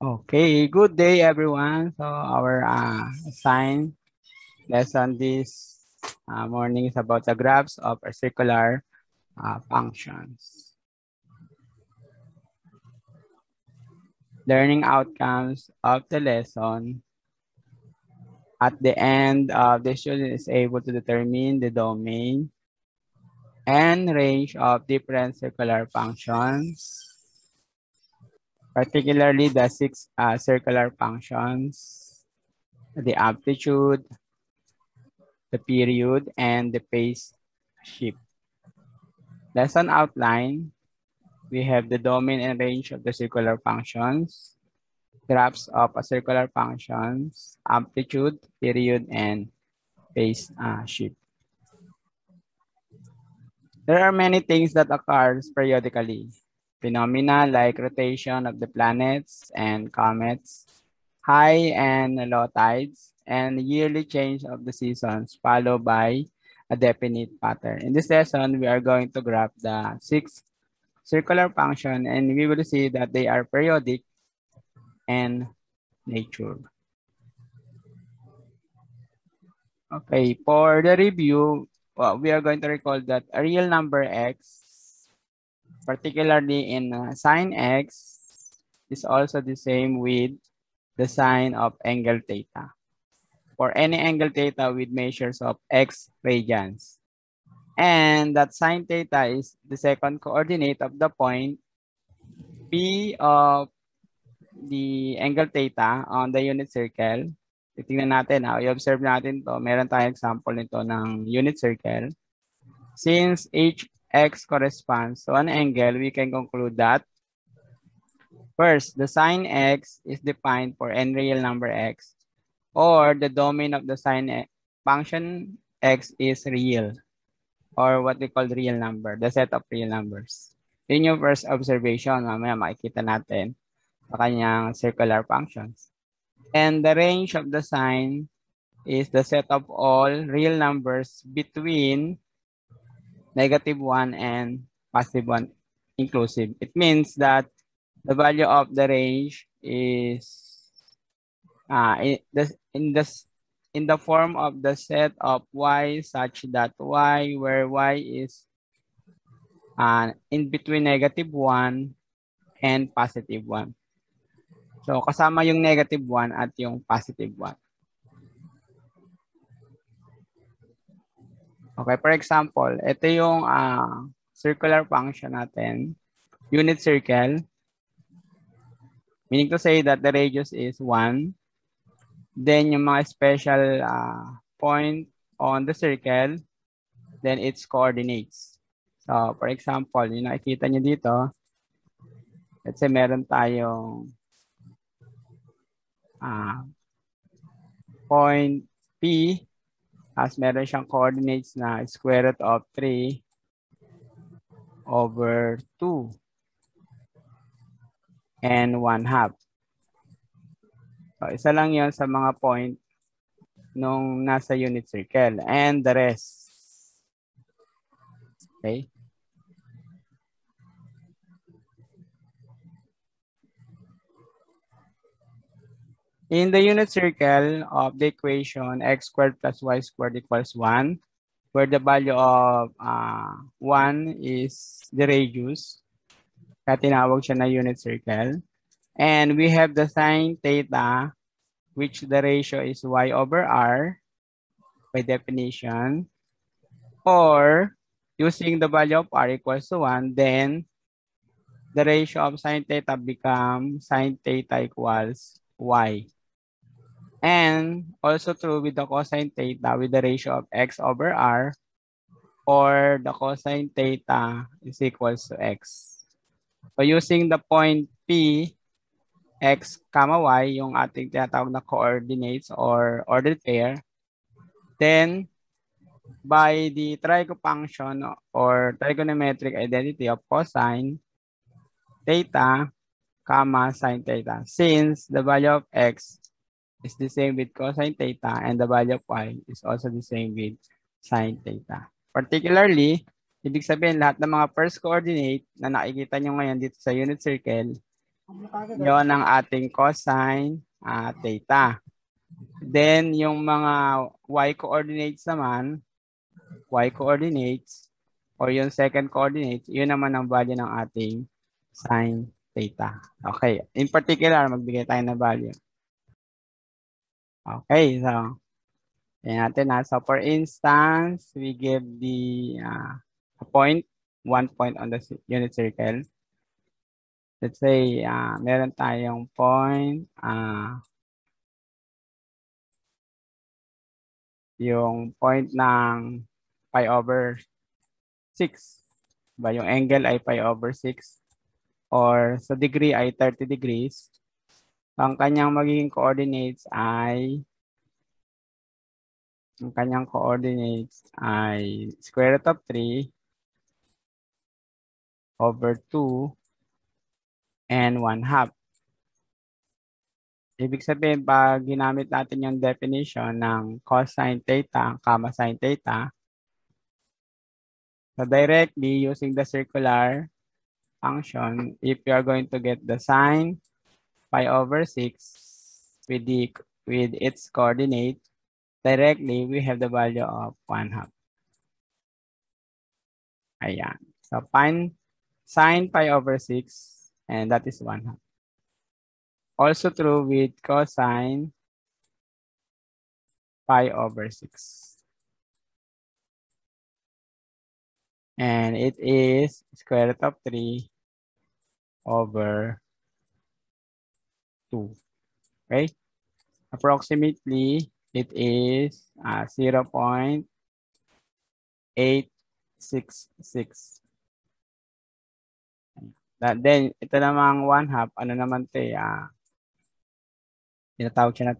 Okay, good day everyone. So our assigned lesson this morning is about the graphs of a circular functions. Learning outcomes of the lesson. At the end, the student is able to determine the domain and range of different circular functions, particularly the six circular functions, the amplitude, the period, and the phase shift. Lesson outline, we have the domain and range of the circular functions, graphs of a circular functions, amplitude, period, and phase shift. There are many things that occurs periodically. Phenomena like rotation of the planets and comets, high and low tides, and yearly change of the seasons followed by a definite pattern. In this lesson, we are going to graph the six circular function and we will see that they are periodic and nature. Okay, for the review, we are going to recall that a real number x, particularly in sine x, is also the same with the sine of angle theta. For any angle theta with measures of x radians. And that sine theta is the second coordinate of the point P of the angle theta on the unit circle. Titingnan natin, i-observe natin to. Meron tayong example nito ng unit circle. Since hx corresponds to an angle, we can conclude that first, the sine x is defined for any real number x, or the domain of the sine function x is real, or what we call real number, the set of real numbers. Yun yung first observation. Mamaya makikita natin sa kanyang circular functions. And the range of the sine is the set of all real numbers between -1 and +1 inclusive. It means that the value of the range is in the form of the set of y such that y where y is in between -1 and +1. So, kasama yung -1 at yung +1. Okay, for example, ito yung circular function natin, unit circle, meaning to say that the radius is 1. Then, yung mga special point on the circle, then its coordinates. So, for example, yung nakikita nyo dito, let's say meron tayong point P as meron siyang coordinates na square root of 3 over 2 and 1/2. So, isa lang yon sa mga point nung nasa unit circle and the rest. Okay? In the unit circle of the equation x squared plus y squared equals 1, where the value of 1 is the radius, kaya tinawag siya na unit circle. And we have the sine theta, which the ratio is y over r by definition. Or using the value of r equals to 1, then the ratio of sine theta becomes sine theta equals y. And also true with the cosine theta with the ratio of x over r, or the cosine theta is equals to x. So using the point P, x, y, yung ating tinatawag na coordinates or ordered pair, then by the trigofunction or trigonometric identity of cosine theta, sine theta, since the value of x is the same with cosine theta and the value of y is also the same with sine theta. Particularly, ibig sabihin lahat ng mga first coordinate na nakikita nyo ngayon dito sa unit circle Yon ang ating cosine theta. Then, yung mga y coordinates naman, y coordinates, or yung second coordinates, yun naman ang value ng ating sine theta. Okay. In particular, magbigay tayo ng value. Okay. So, yan natin na. So, for instance, we give the a point, 1 point on the unit circle. Let's say, meron tayong point, yung point ng pi over 6. Ba, yung angle ay pi over 6 or sa degree ay 30 degrees. Ang kanyang magiging coordinates ay square root of 3 over 2 and 1/2. Ibig sabihin, pag ginamit natin yung definition ng cosine theta, comma sine theta, so directly using the circular function, if you are going to get the sine pi over 6 with its coordinate, directly we have the value of 1/2. Ayan. So find sine pi over 6 and that is 1/2. Also true with cosine pi over 6. And it is square root of 3 over 2. Okay? Approximately, it is 0.866. Then, ito namang 1/2, ano naman ito tinatawag siya na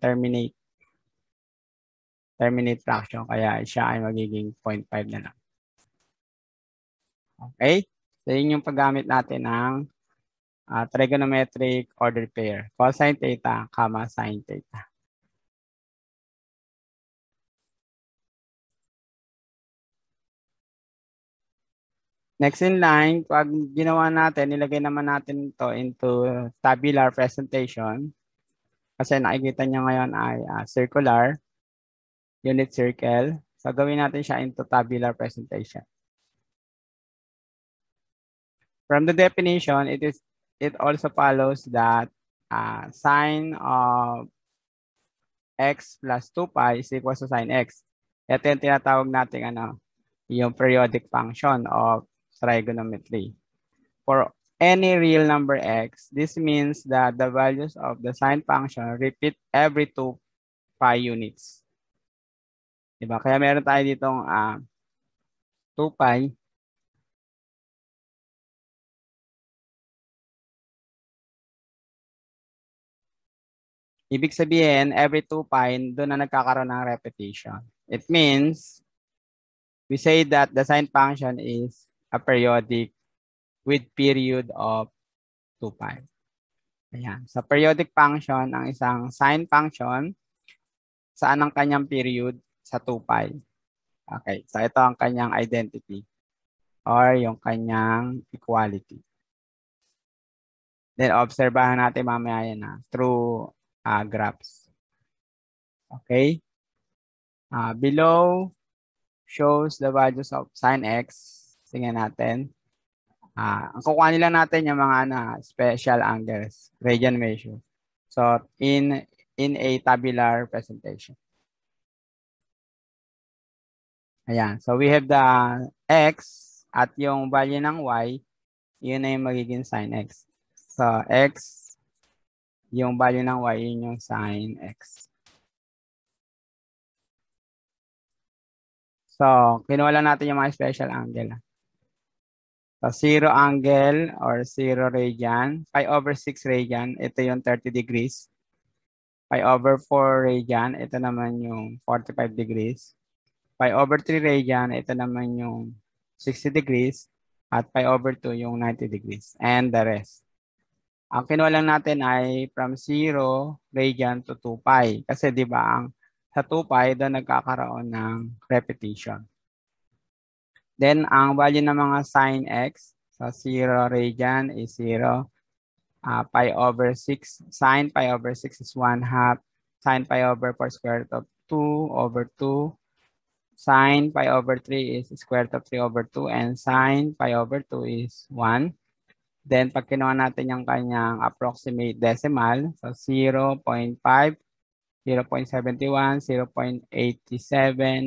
terminate fraction, kaya siya ay magiging 0.5 na lang. Okay? So, yun yung paggamit natin ng trigonometric order pair, cosine theta, comma sine theta. Next in line, pag ginawa natin, nilagay naman natin ito into tabular presentation. Kasi nakikita nyo ngayon ay circular, unit circle. So gawin natin siya into tabular presentation. From the definition, it also follows that sine of x plus 2 pi is equal to sine x. Ito yung tinatawag natin yung periodic function of trigonometry. For any real number x, this means that the values of the sine function repeat every 2 pi units. Diba? Kaya meron tayo ditong 2 pi. Ibig sabihin, every 2 pi, doon na nagkakaroon ng repetition. It means, we say that the sine function is a periodic with period of 2 pi. Ayan. Sa periodic function, ang isang sine function, saan ang kanyang period? Sa 2 pi. Okay. So, ito ang kanyang identity or yung kanyang equality. Then, obserbahan natin mamaya yan through graphs. Okay. Below shows the values of sine x. Tingnan natin. Ang kukuha nila natin yung mga special angles, radian measure. So, in a tabular presentation. Ayan. So, we have the x at yung value ng y, yun na yung magiging sine x. So, x, yung value ng y, yun yung sine x. So, kinuha lang natin yung mga special angle. So, 0 angle or 0 radian, pi over 6 radian, ito yung 30 degrees. Pi over 4 radian, ito naman yung 45 degrees. Pi over 3 radian, ito naman yung 60 degrees. At pi over 2 yung 90 degrees. And the rest. Ang kinuha lang natin ay from 0 radian to 2 pi. Kasi di ba sa 2 pi, doon nagkakaroon ng repetition. Then, ang value ng mga sine x sa 0 radian is 0. pi over 6. Sine pi over 6 is 1/2. Sine pi over 4 square root of 2 over 2. Sine pi over 3 is square root of 3 over 2. And sine pi over 2 is 1. Then, pag kinuha natin yung kanyang approximate decimal, so 0.5, 0.71, 0.87,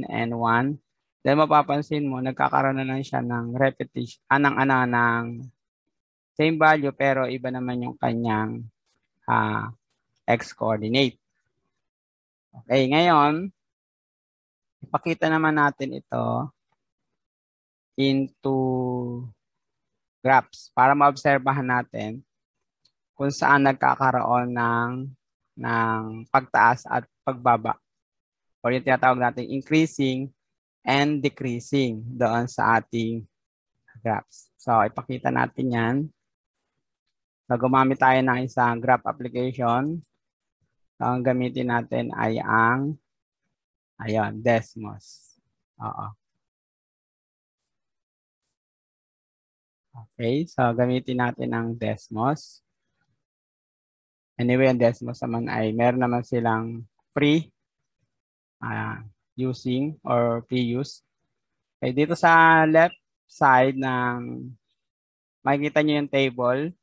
and 1. Then, mapapansin mo, nagkakaroon na lang siya ng repetition, ng same value, pero iba naman yung kanyang x-coordinate. Okay, ngayon, ipakita naman natin ito into graphs para maobserbahan natin kung saan nagkakaroon ng pagtaas at pagbaba. O yung tinatawag natin increasing and decreasing doon sa ating graphs. So, ipakita natin yan. So, gumamit tayo ng isang graph application. So, ang gamitin natin ay ang Desmos. Oo. Okay, so gamitin natin ang Desmos. Anyway, ang Desmos naman ay meron naman silang free using or pre-use. Okay, dito sa left side ng makikita nyo yung table.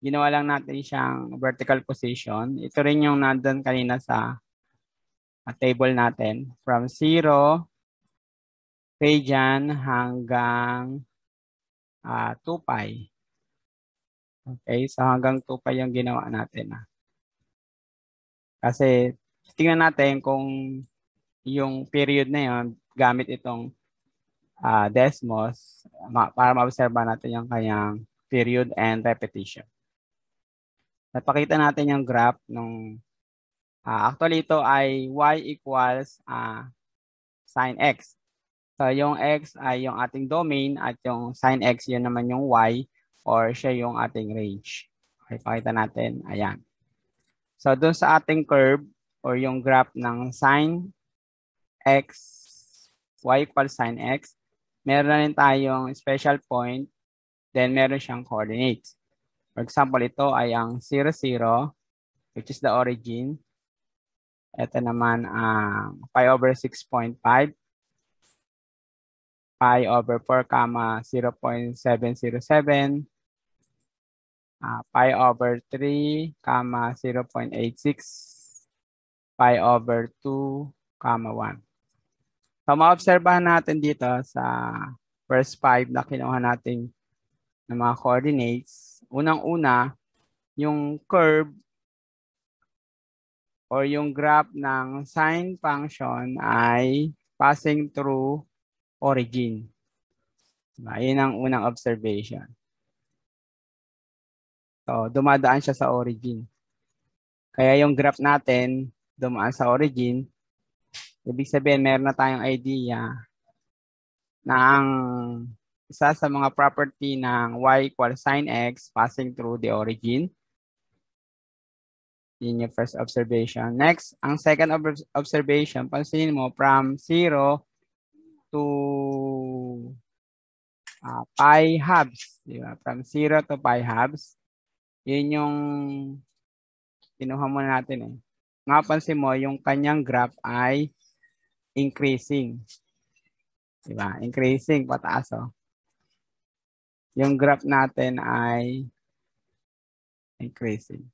Ginawa lang natin siyang vertical position. Ito rin yung nandun kanina sa table natin. From 0 radian hanggang 2 pi. Okay, so hanggang 2 pi yung ginawa natin. Kasi tingnan natin kung yung period na yun, gamit itong Desmos para ma-observe natin yung kanyang period and repetition. Napakita natin yung graph nung actually ito ay y equals sin x. So yung x ay yung ating domain at yung sin x yun naman yung y or siya yung ating range. Okay, pakita natin. Ayan. So doon sa ating curve or yung graph ng sin x, y equals sin x, meron na rin tayong special point, then meron siyang coordinates. For example, ito ay ang 0, 0, which is the origin. Ito naman ang pi over 6.5, pi over 4, 0.707, pi over 3, 0.86, pi over 2, 1. So, maobserbahan natin dito sa first 5 na kinuha natin ng mga coordinates. Unang-una, yung curve or yung graph ng sine function ay passing through origin. Ayun ang unang observation. So, dumadaan siya sa origin. Kaya yung graph natin, dumaan sa origin, ibig sabihin, meron na tayong idea na ang isa sa mga property ng y equals sin x passing through the origin. Yun yung first observation. Next, ang second observation, pansinin mo, from 0 to pi halves. Diba? From 0 to pi halves. Yun yung kinuha muna natin eh. Mapansin mo, yung kanyang graph ay increasing. Diba? Increasing, pataas oh. Yung graph natin ay increasing.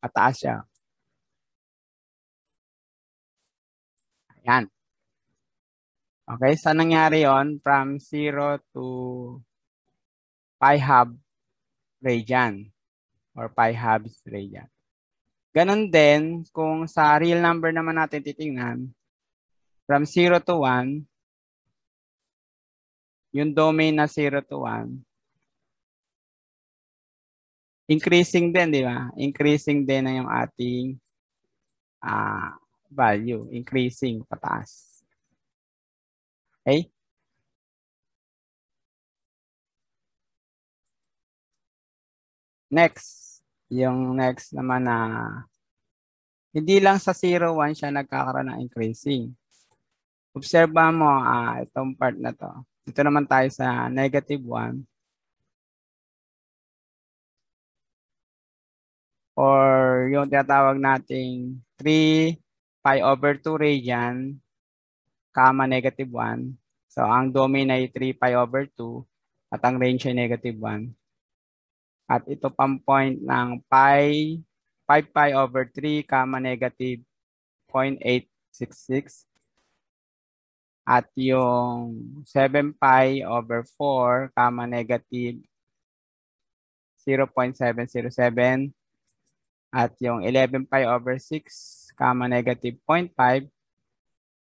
Pataas siya. Ayan. Okay, so nangyari yon from 0 to pi half radian or pi halves radian. Ganon din, kung sa real number naman natin titingnan, from 0 to 1, yung domain na 0 to 1, increasing din, di ba? Increasing din na yung ating value. Increasing, pataas. Okay? Next. Yung next naman na hindi lang sa 0, 1 siya nagkakaroon ng increasing. Observe mo itong part na to. Dito naman tayo sa -1. or yung tinatawag nating 3 pi over 2 radian, comma negative 1. So, ang domain ay 3 pi over 2 at ang range ay negative 1. At ito pang point ng 5 pi over 3, comma negative 0.866. At yung 7 pi over 4, comma negative 0.707. At yung 11 pi over 6, comma negative 0.5.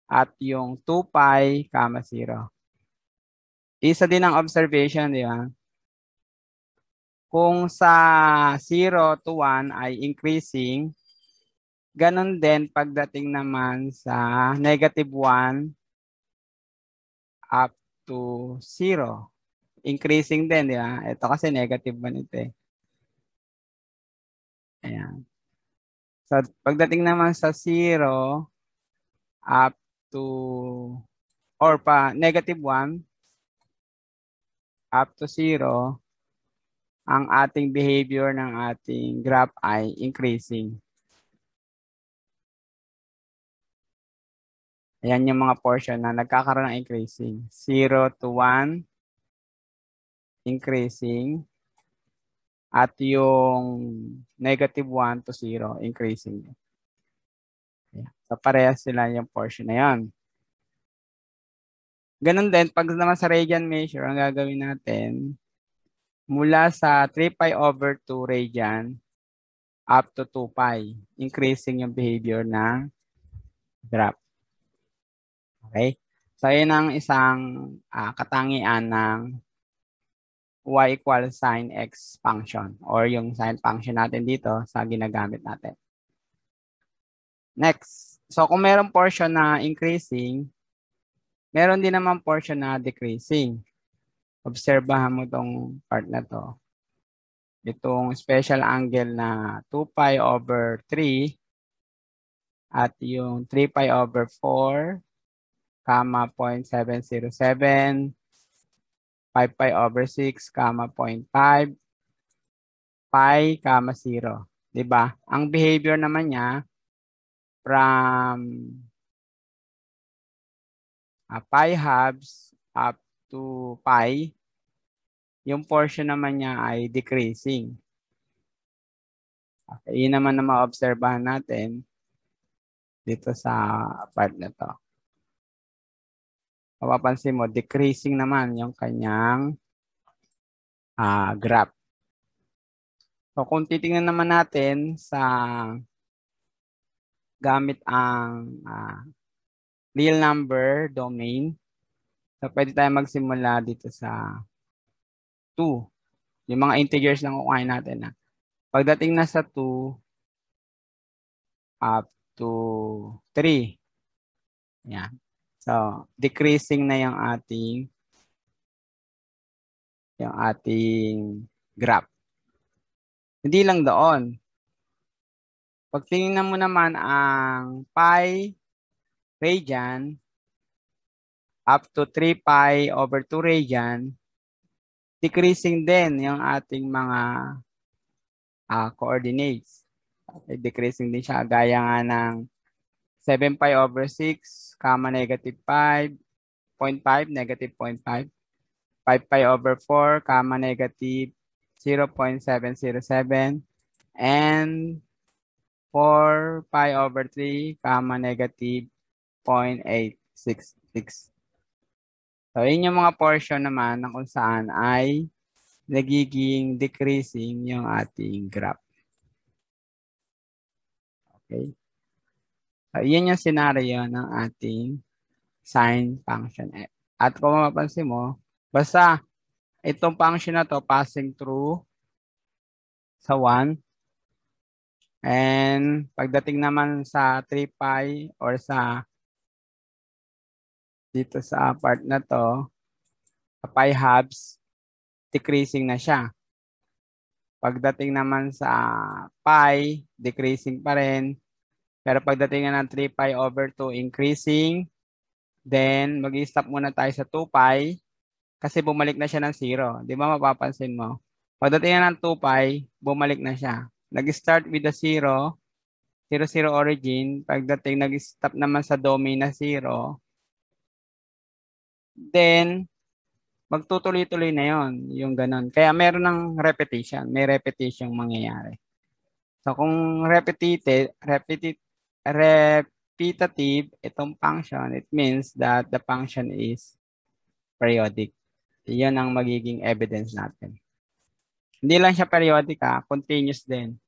At yung 2 pi, comma 0. Isa din ang observation, di ba? Kung sa 0 to 1 ay increasing, ganun din pagdating naman sa negative 1 up to 0. Increasing din, di ba? Ito kasi negative 1 ito eh. Ayan. So, pagdating naman sa 0 up to, or pa negative 1 up to 0, ang ating behavior ng ating graph ay increasing. Ayan yung mga portion na nagkakaroon ng increasing. 0 to 1, increasing. At yung negative 1 to 0, increasing. Ayan. So, parehas sila yung portion na yan. Ganun din, pag naman sa radian measure, ang gagawin natin, mula sa 3 pi over 2 radian up to 2 pi, increasing yung behavior ng graph. Okay? So, yun ang isang katangian ng y equals sin x function or yung sin function natin dito sa ginagamit natin. Next. So, kung meron portion na increasing, meron din naman portion na decreasing. Obserbahan mo itong part na to. Itong special angle na 2 pi over 3 at yung 3 pi over 4, comma 0.707, 5 pi over 6, comma 0.5, pi, comma 0. Diba? Ang behavior naman niya from pi halves up to pi, yung portion naman niya ay decreasing. Okay, yun naman na ma-obserbahan natin dito sa part na to. Mapapansin mo, decreasing naman yung kanyang graph. So kung titingnan naman natin sa gamit ang real number domain, so pwede tayo magsimula dito sa 2. Yung mga integers lang kukuhain natin. Pagdating na sa 2 up to 3. Yan. So, decreasing na yung ating graph. Hindi lang doon. Pag tingnan mo naman ang pi radian up to 3 pi over 2 radian, decreasing din yung ating mga coordinates. Okay, decreasing din siya. Gaya nga ng 7 pi over 6, comma negative 5, 0.5, negative 0.5. 5 pi over 4, comma negative 0.707. And 4 pi over 3, comma negative 0.866. So, yun yung mga portion naman na kung saan ay nagiging decreasing yung ating graph. Okay. So, yun yung scenario ng ating sin function f. At kung mapapansin mo, basta itong function na to passing through sa 1. And pagdating naman sa 3 pi or sa dito sa part na to, sa pi halves, decreasing na siya. Pagdating naman sa pi, decreasing pa rin. Pero pagdating na ng 3 pi over 2, increasing. Then, mag-i-stop muna tayo sa 2 pi kasi bumalik na siya ng 0. Di ba mapapansin mo? Pagdating na ng 2 pi, bumalik na siya. nag-start with the 0, 0 origin. Pagdating nag-stop naman sa domain na 0, then magtutuloy-tuloy na yon, yung ganun. Kaya meron ng repetition, may repetition mangyayari. So kung repetitive itong function, it means that the function is periodic. Iyon ang magiging evidence natin. Hindi lang siya periodic, continuous din.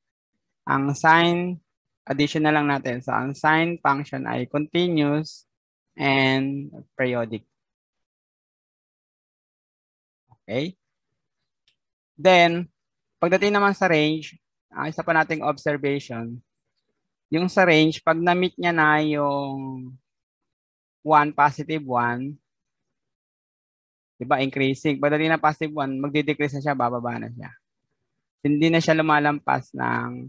Ang sign, additional lang natin. So ang sign function ay continuous and periodic. Okay? Then, pagdating naman sa range, isa pa nating observation, yung sa range, pag na-meet niya na yung 1, positive 1, diba, increasing. Pagdating na positive 1, magdi-decrease na siya, bababa na siya. Hindi na siya lumalampas ng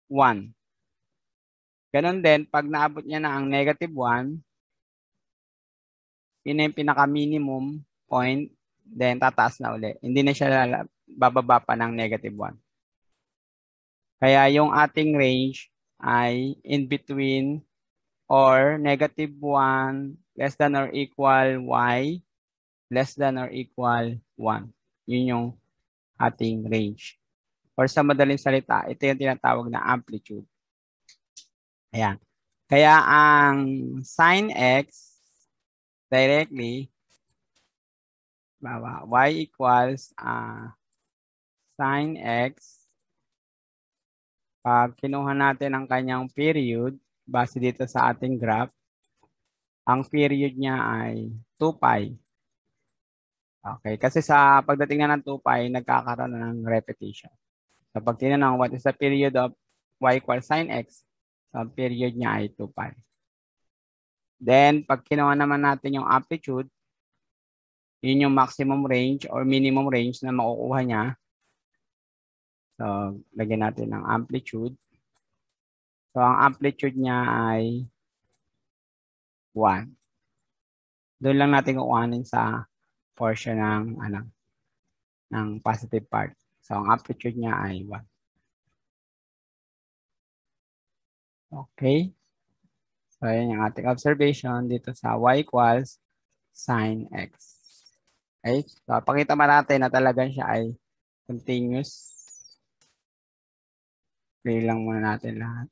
1. Ganon din, pag naabot niya na ang negative 1, yun na yung pinaka-minimum point, then tataas na uli. Hindi na siya bababa pa ng negative 1. Kaya yung ating range ay in between or negative 1 less than or equal y less than or equal 1. Yun yung ating range. Or sa madaling salita, ito yung tinatawag na amplitude. Ayan. Kaya ang sin x directly, y equals sin x. Pag kinuha natin ang kanyang period, base dito sa ating graph, ang period niya ay 2 pi. Okay, kasi sa pagdating na ng 2 pi, nagkakaroon na ng repetition. So pag tinanong, what is the period of y equals sin x? So period niya ay 2 pi. Then, pag kinuha naman natin yung amplitude, yun yung maximum range or minimum range na makukuha niya. So, lagyan natin ng amplitude. So, ang amplitude niya ay 1. Doon lang natin kukuhanin sa portion ng positive part. So, ang amplitude niya ay 1. Okay. So, ayan yung ating observation dito sa y equals sin x. Okay. So, pakita man natin na talagang siya ay continuous. Play lang muna natin lahat.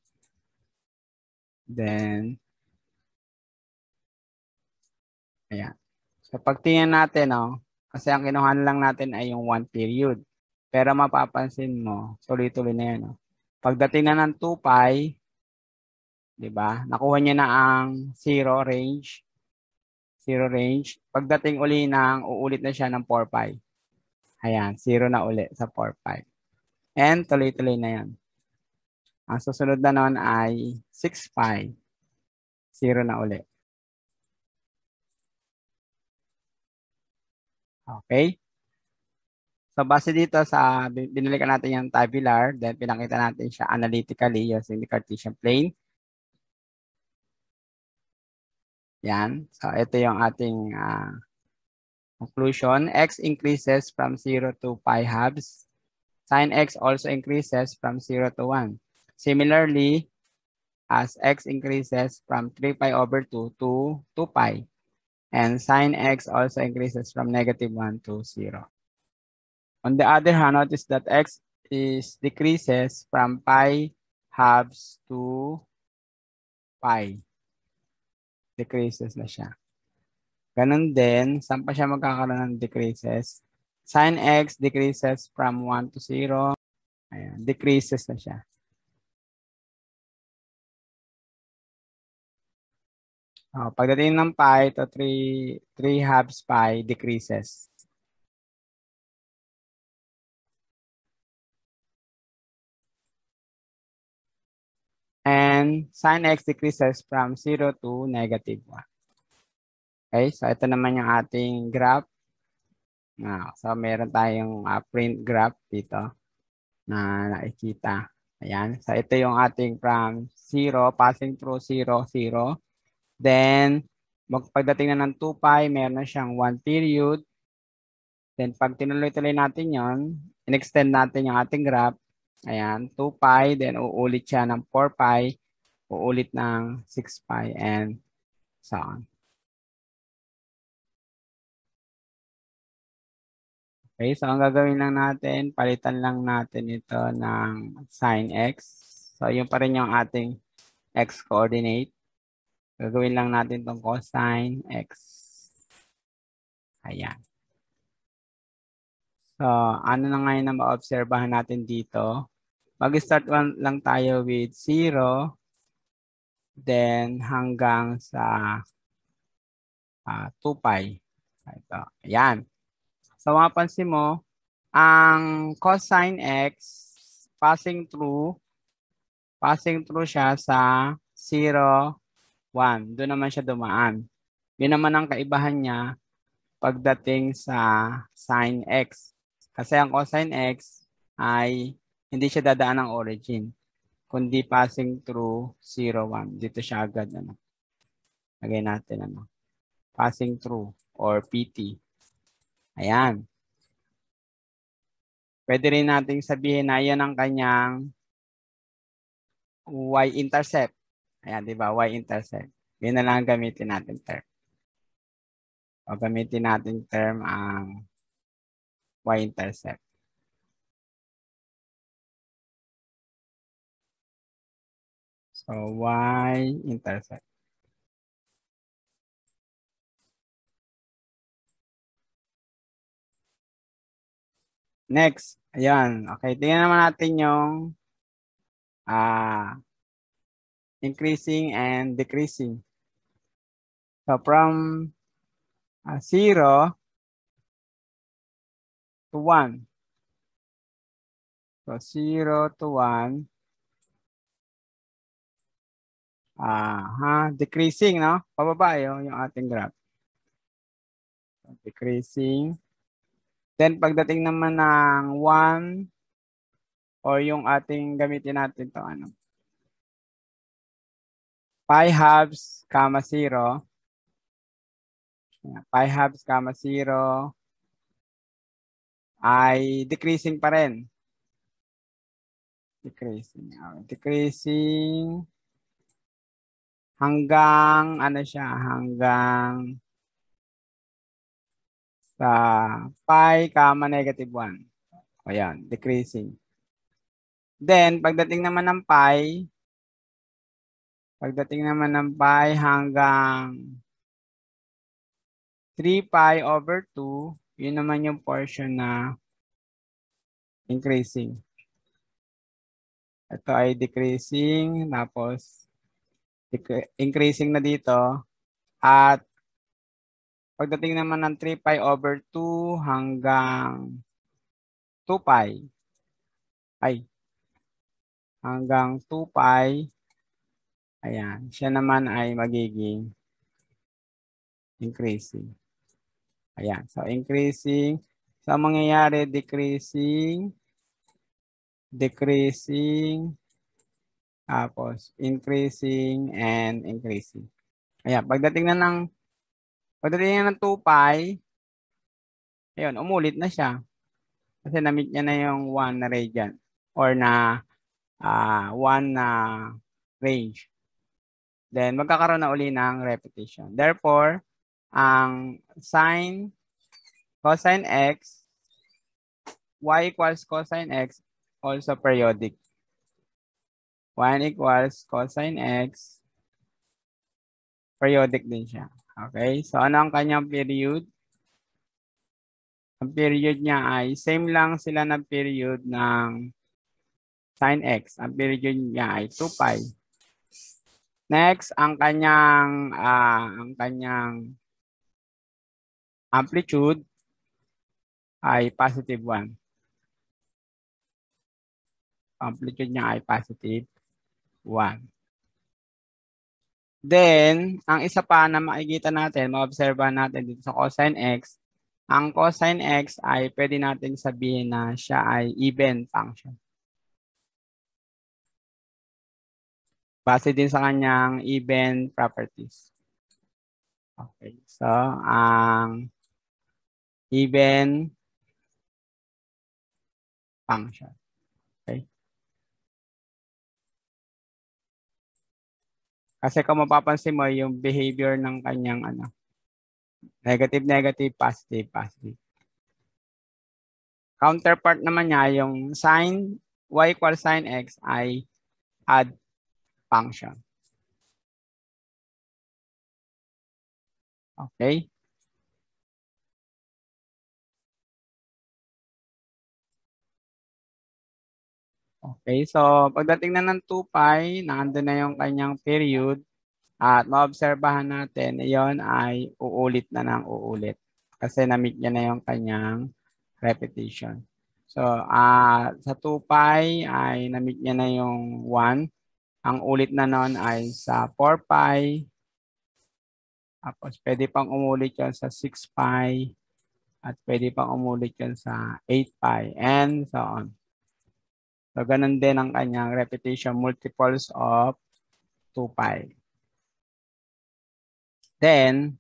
Then, ayan. So, pag tingnan natin, kasi ang kinuhaan lang natin ay yung 1 period. Pero mapapansin mo, tuloy-tuloy na yan. Pagdating na ng 2 pi, di ba? Nakuha niya na ang 0 range. 0 range. Pagdating uli uulit na siya ng 4 pi. Ayan, 0 na uli sa 4 pi. And tuloy-tuloy na yan. Ang susunod na nun ay 6 pi. 0 na uli. Okay? So, base dito sa binilikan natin yung tabular, then pinakita natin siya analytically using the Cartesian plane. Yan. So, ito yung ating conclusion. X increases from 0 to pi halves. Sin x also increases from 0 to 1. Similarly, as x increases from 3 pi over 2 to 2 pi. And sin x also increases from negative 1 to 0. On the other hand, notice that x decreases from pi halves to pi. Decreases na siya. Ganun din, saan pa siya magkakaroon ng decreases? Sin x decreases from 1 to 0. Ayan, decreases na siya. Pagdating ng pi to 3 halves pi, decreases. And sin x decreases from 0 to negative 1. Okay, so ito naman yung ating graph. So meron tayong print graph dito na nakikita. Ayan, so ito yung ating from 0, passing through 0, 0. Then, pagdating na ng 2 pi, meron na siyang 1 period. Then, pag tinuloy-tuloy natin yon, in-extend natin yung ating graph, Ayan, 2 pi, then uulit siya ng 4 pi, uulit ng 6 pi, and so on. Okay, so ang gagawin lang natin, palitan lang natin ito ng sin x. So, yun pa rin yung ating x coordinate. Gagawin lang natin itong cosine x. Ayan. So, ano na ngayon na ma-obserbahan natin dito? Mag-start lang tayo with 0, then hanggang sa 2 pi. Ito. Ayan. So, mapansin mo, ang cosine x passing through siya sa 0, 1. Doon naman siya dumaan. Yun naman ang kaibahan niya pagdating sa sin x. Kasi ang cosine x ay hindi siya dadaan ng origin, kundi passing through 0, 1. Dito siya agad. Lagay natin passing through or PT. Ayan. Pwede rin nating sabihin na yan ang kanyang y-intercept. Ayan, di ba? Y-intercept. Yun na lang gamitin natin term. O gamitin natin term ang y-intercept. So, y-intercept. Next. Ayan. Okay, tingnan naman natin yung increasing and decreasing. So, from 0 to 1. So, 0 to 1. Decreasing, no? Pababa yung ating graph. So, decreasing. Then, pagdating naman ng 1, or yung ating gamitin natin to pi halves, 0. Pi halves, 0 ay decreasing pa rin. Decreasing. Decreasing hanggang hanggang sa pi, negative 1. O yan, decreasing. Then, pagdating naman ng pi hanggang 3 pi over 2, yun naman yung portion na increasing. Ito ay decreasing, tapos increasing na dito. At pagdating naman ng 3 pi over 2 hanggang 2 pi, hanggang 2 pi, ayan, siya naman ay magiging increasing. Ayan, so increasing. So, mangyayari decreasing, tapos increasing and increasing. Ayan, pagdating na ng 2 pi, ayun, umulit na siya. Kasi na-meet niya na yung 1 na radian or na 1 na range. Then, magkakaroon na uli ng repetition. Therefore, ang cosine x, y equals cosine x, also periodic. 1 equals cosine x, periodic din siya. Okay? So, ano ang kanyang period? Ang period niya ay same lang sila ng period ng sin x. Ang period niya ay 2 pi. Next, ang kanyang amplitude ay positive 1. Amplitude niya ay positive 1. Then, ang isa pa na makikita natin, ma-observe natin dito sa cosine x, ang cosine x ay pwede natin sabihin na siya ay even function. Base din sa kanyang even properties. Okay, so ang even function. Okay. Kasi kung mapapansin mo yung behavior ng kanyang negative, negative, positive, positive. Counterpart naman niya, yung sin y equals sin x ay add function. Okay? Okay, so pagdating na ng 2 pi, nandun na yung kanyang period at maobserbahan natin, iyon ay uulit na ng uulit kasi na-meet niya na yung kanyang repetition. So, sa 2 pi ay na-meet niya na yung 1. Ang ulit na nun ay sa 4 pi. Tapos, pwede pang umulit yun sa 6 pi. At pwede pang umulit yun sa 8 pi. And so on. So, ganun din ang kanyang repetition multiples of 2 pi. Then,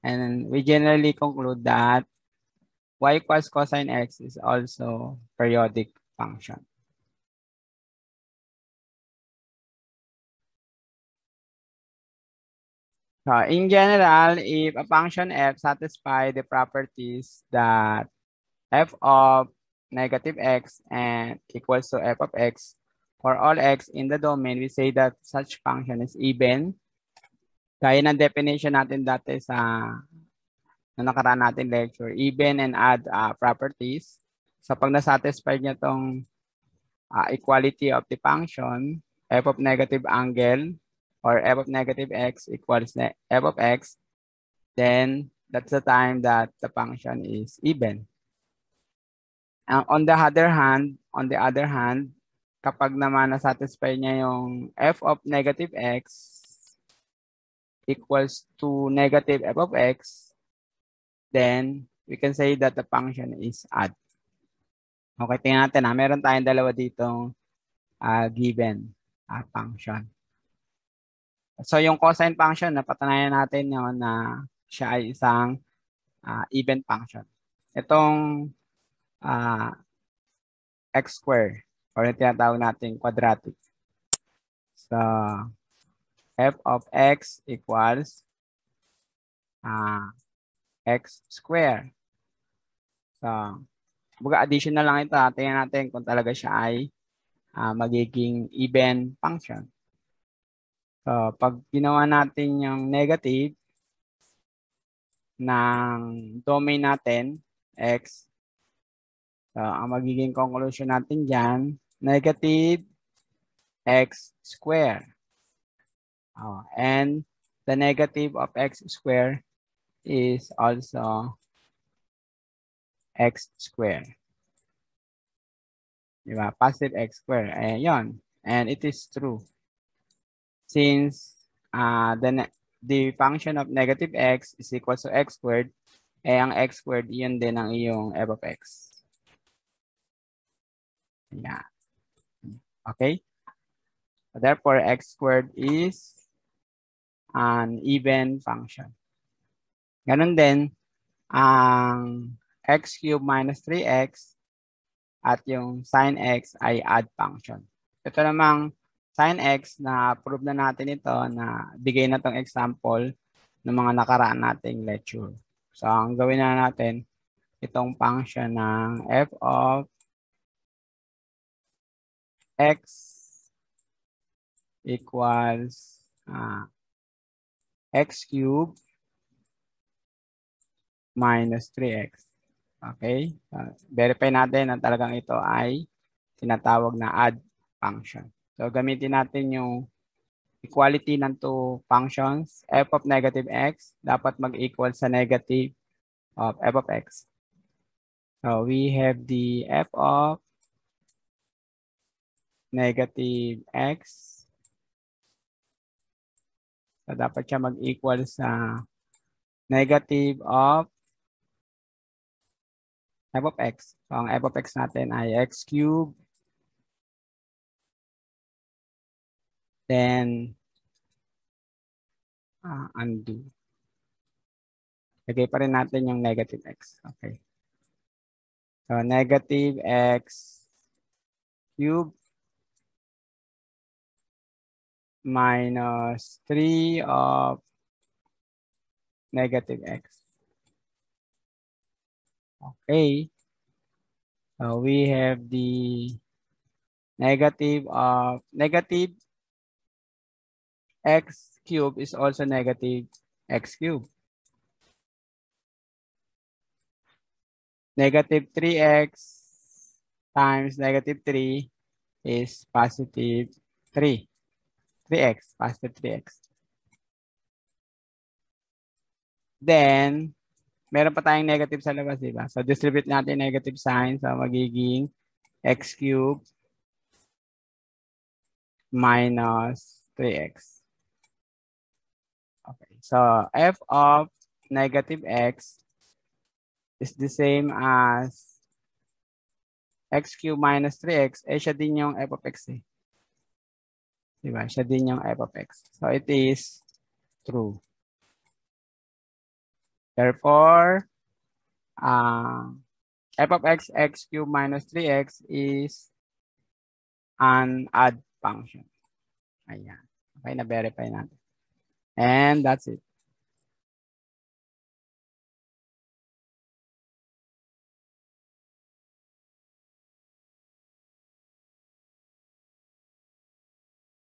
and we generally conclude that y equals cosine x is also periodic function. So, in general, if a function f satisfies the properties that f of negative x and equals to f of x for all x in the domain, we say that such function is even. Gaya ng definition natin dati sa nakaraan natin lecture, even and add properties. So pag nasatisfy niya tong equality of the function, f of negative angle or f of negative x equals f of x, then that's the time that the function is even. On the other hand, kapag naman na-satisfy niya yung f of negative x equals to negative f of x, then we can say that the function is odd. Okay, tingnan natin meron tayong dalawa ditong given function. So yung cosine function, napatunayan natin yun na siya ay isang even function. Itong x square or yung tinatawag natin quadratic. So f of x equals x square. So additional lang ito. Tingnan natin kung talaga siya ay magiging even function. So, pag ginawa natin yung negative ng domain natin, x, so, ang magiging conclusion natin dyan, negative x square. And the negative of x square is also x square. Diba? Positive x square. Ayan. And it is true. Since the function of negative x is equal to x squared, ang x squared, yun din ang iyong f of x. Yeah. Okay? Therefore, x squared is an even function. Ganun din, ang x cubed minus 3x at yung sin x ay odd function. Ito namang sin x, na prove na natin ito, na bigay na tong example ng mga nakaraan nating lecture. So, ang gawin na natin, itong function ng f of x equals x cubed minus 3x. Okay? Verify natin na talagang ito ay tinatawag na add function. So, gamitin natin yung equality ng two functions. F of negative x dapat mag-equal sa negative of f of x. So, we have the f of negative x. So, dapat siya mag-equal sa negative of f of x. So, ang f of x natin ay x cubed. Then, undo. Lagay pa rin natin yung negative x. Okay. So, negative x cubed minus 3 of negative x. Okay. So we have the negative x cubed is also negative x cubed. Negative 3x times negative 3 is positive 3. 3x, positive 3x. Then, meron pa tayong negative sa labas, di ba? So, distribute natin negative sign. So, magiging x cubed minus 3x. Okay. So, f of negative x is the same as x cubed minus 3x. Eh, siya din yung f of x eh. Diba? Siya din yung f of x. So, it is true. Therefore, f of x, x cubed minus 3x is an odd function. Ayan. Okay, na-verify natin. And that's it.